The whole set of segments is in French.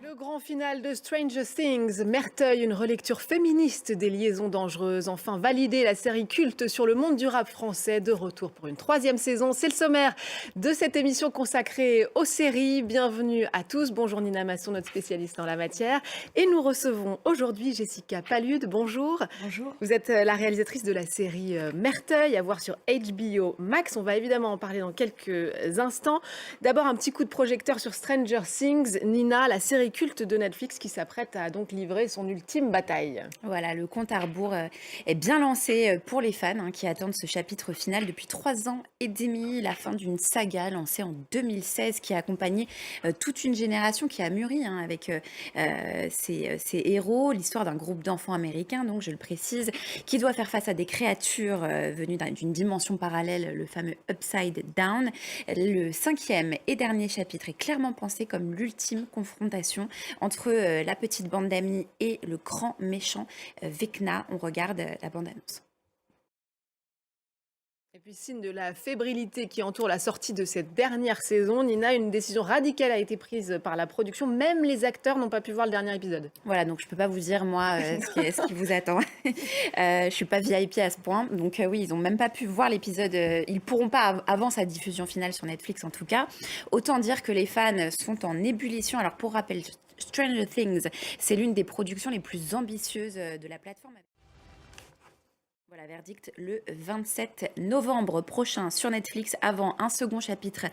Le grand final de Stranger Things, Merteuil, une relecture féministe des liaisons dangereuses. Enfin validé, la série culte sur le monde du rap français, de retour pour une troisième saison. C'est le sommaire de cette émission consacrée aux séries. Bienvenue à tous. Bonjour Nina Masson, notre spécialiste en la matière. Et nous recevons aujourd'hui Jessica Palude. Bonjour. Bonjour. Vous êtes la réalisatrice de la série Merteuil, à voir sur HBO Max. On va évidemment en parler dans quelques instants. D'abord, un petit coup de projecteur sur Stranger Things. Nina, la série culte de Netflix qui s'apprête à donc livrer son ultime bataille. Voilà, le compte à rebours est bien lancé pour les fans qui attendent ce chapitre final depuis 3 ans et demi, la fin d'une saga lancée en 2016 qui a accompagné toute une génération qui a mûri avec ses héros, l'histoire d'un groupe d'enfants américains, donc je le précise, qui doit faire face à des créatures venues d'une dimension parallèle, le fameux Upside Down. Le 5e et dernier chapitre est clairement pensé comme l'ultime confrontation entre la petite bande d'amis et le grand méchant Vecna. On regarde la bande-annonce. Et puis, signe de la fébrilité qui entoure la sortie de cette dernière saison, Nina, une décision radicale a été prise par la production. Même les acteurs n'ont pas pu voir le dernier épisode. Voilà, donc je ne peux pas vous dire, moi, ce qui vous attend. Je ne suis pas VIP à ce point. Donc oui, ils n'ont même pas pu voir l'épisode. Ils ne pourront pas avant sa diffusion finale sur Netflix, en tout cas. Autant dire que les fans sont en ébullition. Alors, pour rappel, Stranger Things, c'est l'une des productions les plus ambitieuses de la plateforme. Voilà, verdict le 27 novembre prochain sur Netflix, avant un second chapitre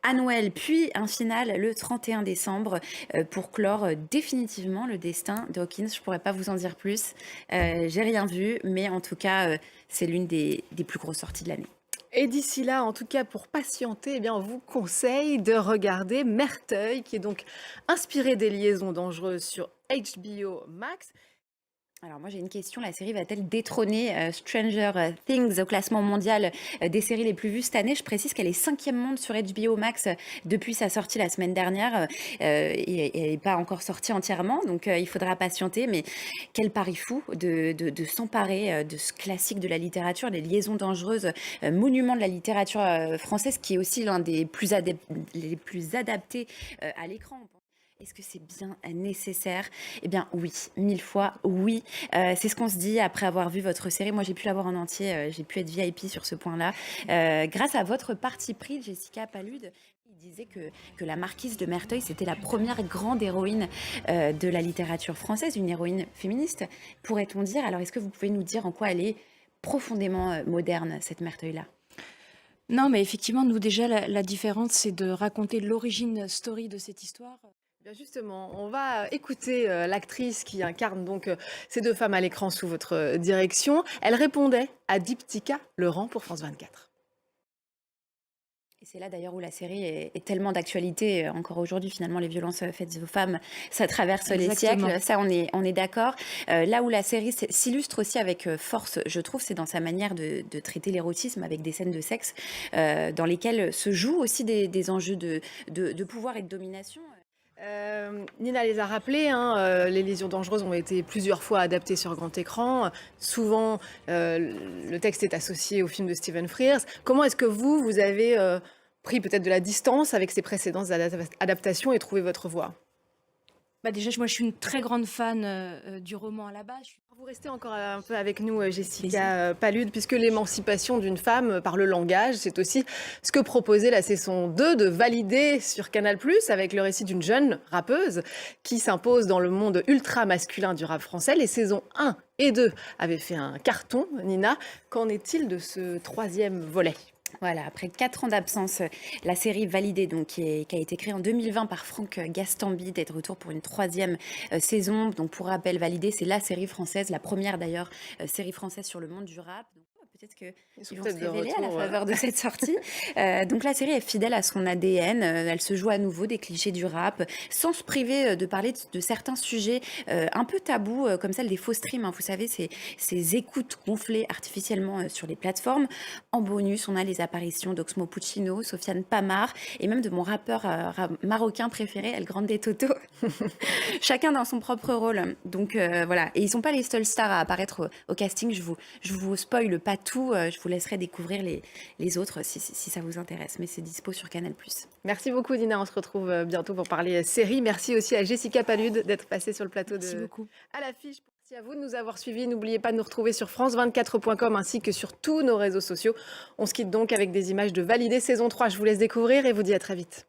à Noël, puis un final le 31 décembre pour clore définitivement le destin de Hawkins. Je ne pourrais pas vous en dire plus, j'ai rien vu, mais en tout cas, c'est l'une des plus grosses sorties de l'année. Et d'ici là, en tout cas pour patienter, eh bien, on vous conseille de regarder Merteuil, qui est donc inspiré des liaisons dangereuses sur HBO Max. Alors moi j'ai une question, la série va-t-elle détrôner Stranger Things au classement mondial des séries les plus vues cette année? Je précise qu'elle est 5e monde sur HBO Max depuis sa sortie la semaine dernière et elle n'est pas encore sortie entièrement, donc il faudra patienter. Mais quel pari fou de s'emparer de ce classique de la littérature, des liaisons dangereuses, monument de la littérature française, qui est aussi l'un des les plus adaptés à l'écran. Est-ce que c'est bien nécessaire? Eh bien oui, 1000 fois oui. C'est ce qu'on se dit après avoir vu votre série. Moi, j'ai pu la voir en entier, j'ai pu être VIP sur ce point-là. Grâce à votre parti pris, Jessica Palude, il disait que la marquise de Merteuil, c'était la première grande héroïne de la littérature française, une héroïne féministe, pourrait-on dire. Alors, est-ce que vous pouvez nous dire en quoi elle est profondément moderne, cette Merteuil-là? Non, mais effectivement, nous déjà, la différence, c'est de raconter l'origine story de cette histoire. Bien justement, on va écouter l'actrice qui incarne donc ces deux femmes à l'écran sous votre direction. Elle répondait à Diptyka Leurent pour France 24. Et c'est là d'ailleurs où la série est tellement d'actualité encore aujourd'hui. Finalement, les violences faites aux femmes, ça traverse les siècles. Ça, on est d'accord. Là où la série s'illustre aussi avec force, je trouve, c'est dans sa manière de traiter l'érotisme avec des scènes de sexe dans lesquelles se jouent aussi des enjeux de pouvoir et de domination. Nina les a rappelés, les liaisons dangereuses ont été plusieurs fois adaptées sur grand écran. Souvent, le texte est associé au film de Stephen Frears. Comment est-ce que vous avez pris peut-être de la distance avec ces précédentes adaptations et trouvé votre voie? Déjà, moi, je suis une très grande fan du roman à la base. Vous restez encore un peu avec nous, Jessica Palude, puisque l'émancipation d'une femme par le langage, c'est aussi ce que proposait la saison 2 de valider sur Canal+, avec le récit d'une jeune rappeuse qui s'impose dans le monde ultra masculin du rap français. Les saisons 1 et 2 avaient fait un carton, Nina. Qu'en est-il de ce troisième volet? Voilà, après 4 ans d'absence, la série validée, donc, qui a été créée en 2020 par Franck Gastambide, est de retour pour une 3e saison. Donc, pour rappel, validée, c'est la série française, la première d'ailleurs série française sur le monde du rap. Donc, peut-être qu'ils vont se révéler à la faveur de cette sortie. Donc la série est fidèle à son ADN. Elle se joue à nouveau des clichés du rap, sans se priver de parler de certains sujets un peu tabous, comme celle des faux streams. Vous savez, ces écoutes gonflées artificiellement sur les plateformes. En bonus, on a les apparitions d'Oxmo Puccino, Sofiane Pamar, et même de mon rappeur marocain préféré, El Grande Toto. Chacun dans son propre rôle. Donc voilà. Et ils ne sont pas les seuls stars à apparaître au casting. Je vous spoile pas tout. tout. Je vous laisserai découvrir les autres si ça vous intéresse. Mais c'est dispo sur Canal+. Merci beaucoup Dina, on se retrouve bientôt pour parler série. Merci aussi à Jessica Palud d'être passée sur le plateau Merci beaucoup. À l'affiche. Merci à vous de nous avoir suivis. N'oubliez pas de nous retrouver sur france24.com ainsi que sur tous nos réseaux sociaux. On se quitte donc avec des images de Validé saison 3. Je vous laisse découvrir et vous dis à très vite.